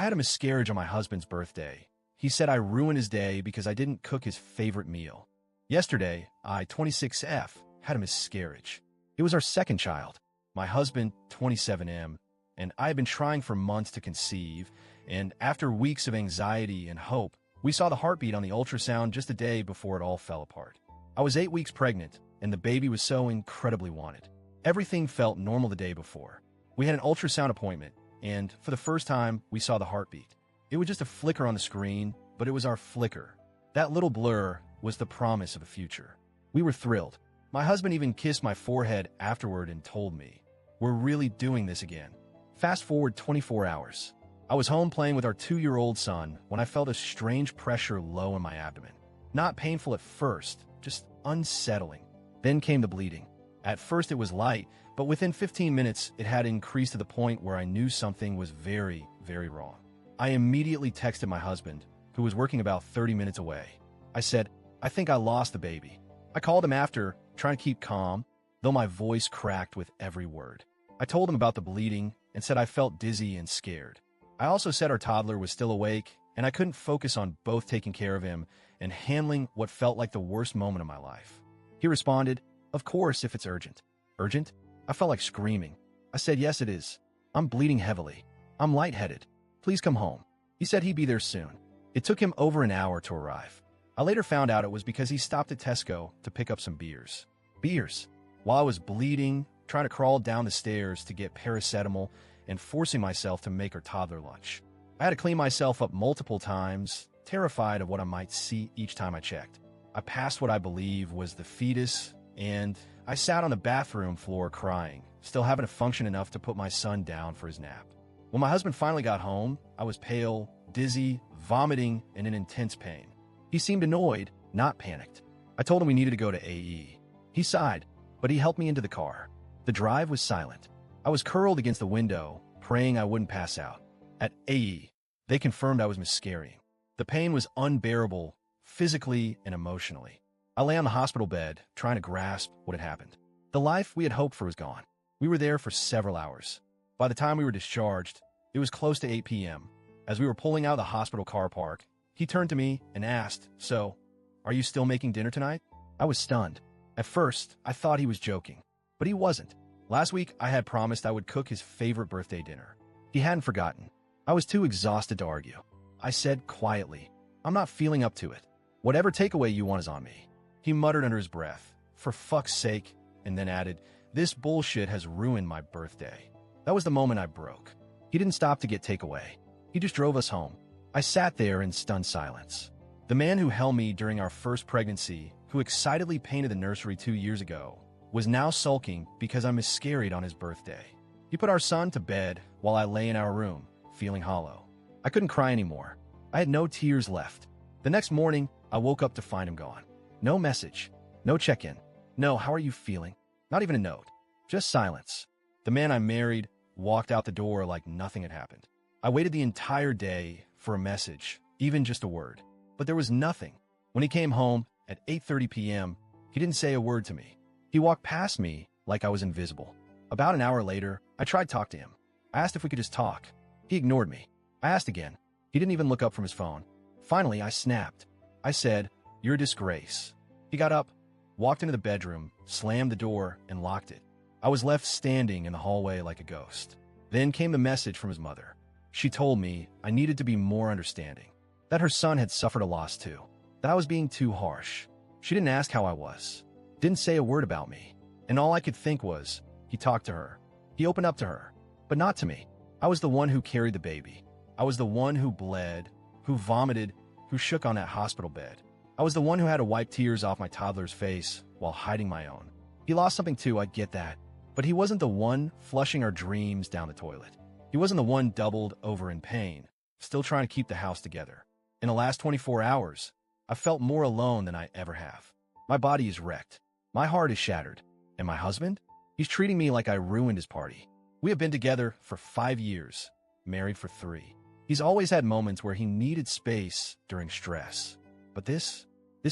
I had a miscarriage on my husband's birthday. He said I ruined his day because I didn't cook his favorite meal. Yesterday, I, 26F, had a miscarriage. It was our second child. My husband, 27M, and I had been trying for months to conceive, and after weeks of anxiety and hope, we saw the heartbeat on the ultrasound just a day before it all fell apart. I was 8 weeks pregnant, and the baby was so incredibly wanted. Everything felt normal the day before. We had an ultrasound appointment, and for the first time, we saw the heartbeat. It was just a flicker on the screen, but it was our flicker. That little blur was the promise of a future. We were thrilled. My husband even kissed my forehead afterward and told me, "We're really doing this again." Fast forward 24 hours. I was home playing with our 2-year-old son when I felt a strange pressure low in my abdomen. Not painful at first, just unsettling. Then came the bleeding. At first it was light, but within 15 minutes it had increased to the point where I knew something was very, very wrong. I immediately texted my husband, who was working about 30 minutes away. I said, "I think I lost the baby." I called him after, trying to keep calm, though my voice cracked with every word. I told him about the bleeding and said I felt dizzy and scared. I also said our toddler was still awake and I couldn't focus on both taking care of him and handling what felt like the worst moment of my life. He responded, "Of course, if it's urgent." Urgent? I felt like screaming. I said, "Yes, it is. I'm bleeding heavily. I'm lightheaded. Please come home." He said he'd be there soon. It took him over an hour to arrive. I later found out it was because he stopped at Tesco to pick up some beers. Beers. While I was bleeding, trying to crawl down the stairs to get paracetamol, and forcing myself to make our toddler lunch. I had to clean myself up multiple times, terrified of what I might see each time I checked. I passed what I believe was the fetus, and I sat on the bathroom floor crying, still having to function enough to put my son down for his nap. When my husband finally got home, I was pale, dizzy, vomiting, and in intense pain. He seemed annoyed, not panicked. I told him we needed to go to AE. He sighed, but he helped me into the car. The drive was silent. I was curled against the window, praying I wouldn't pass out. At AE, they confirmed I was miscarrying. The pain was unbearable, physically and emotionally. I lay on the hospital bed, trying to grasp what had happened. The life we had hoped for was gone. We were there for several hours. By the time we were discharged, it was close to 8 p.m. As we were pulling out of the hospital car park, he turned to me and asked, "So, are you still making dinner tonight?" I was stunned. At first, I thought he was joking, but he wasn't. Last week, I had promised I would cook his favorite birthday dinner. He hadn't forgotten. I was too exhausted to argue. I said quietly, "I'm not feeling up to it. Whatever takeaway you want is on me." He muttered under his breath, "For fuck's sake," and then added, "This bullshit has ruined my birthday." That was the moment I broke. He didn't stop to get takeaway. He just drove us home. I sat there in stunned silence. The man who held me during our first pregnancy, who excitedly painted the nursery 2 years ago, was now sulking because I miscarried on his birthday. He put our son to bed while I lay in our room, feeling hollow. I couldn't cry anymore. I had no tears left. The next morning, I woke up to find him gone. No message, no check-in, no "how are you feeling?" Not even a note, just silence. The man I married walked out the door like nothing had happened. I waited the entire day for a message, even just a word, but there was nothing. When he came home at 8:30 p.m., he didn't say a word to me. He walked past me like I was invisible. About an hour later, I tried to talk to him. I asked if we could just talk. He ignored me. I asked again. He didn't even look up from his phone. Finally, I snapped. I said, "You're a disgrace." He got up, walked into the bedroom, slammed the door, and locked it. I was left standing in the hallway like a ghost. Then came the message from his mother. She told me I needed to be more understanding, that her son had suffered a loss too, that I was being too harsh. She didn't ask how I was, didn't say a word about me, and all I could think was, he talked to her. He opened up to her, but not to me. I was the one who carried the baby. I was the one who bled, who vomited, who shook on that hospital bed. I was the one who had to wipe tears off my toddler's face while hiding my own. He lost something too, I get that, but he wasn't the one flushing our dreams down the toilet. He wasn't the one doubled over in pain, still trying to keep the house together. In the last 24 hours, I felt more alone than I ever have. My body is wrecked. My heart is shattered. And my husband? He's treating me like I ruined his party. We have been together for 5 years, married for 3. He's always had moments where he needed space during stress. But this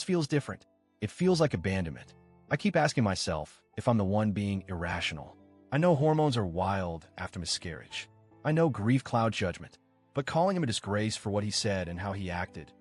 feels different. It feels like abandonment. I keep asking myself if I'm the one being irrational. I know hormones are wild after miscarriage. I know grief clouds judgment. But calling him a disgrace for what he said and how he acted,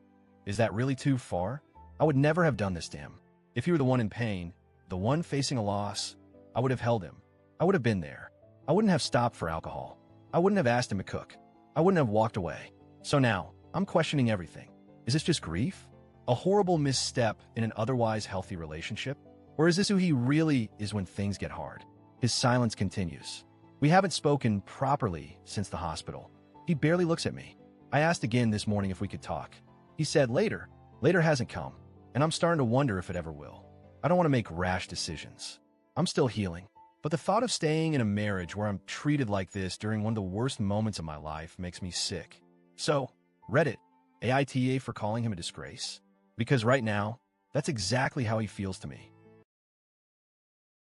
is that really too far? I would never have done this to him. If he were the one in pain, the one facing a loss, I would have held him. I would have been there. I wouldn't have stopped for alcohol. I wouldn't have asked him to cook. I wouldn't have walked away. So now, I'm questioning everything. Is this just grief? A horrible misstep in an otherwise healthy relationship? Or is this who he really is when things get hard? His silence continues. We haven't spoken properly since the hospital. He barely looks at me. I asked again this morning if we could talk. He said later. Later hasn't come, and I'm starting to wonder if it ever will. I don't want to make rash decisions. I'm still healing, but the thought of staying in a marriage where I'm treated like this during one of the worst moments of my life makes me sick. So, Reddit, AITA for calling him a disgrace? Because right now, that's exactly how he feels to me.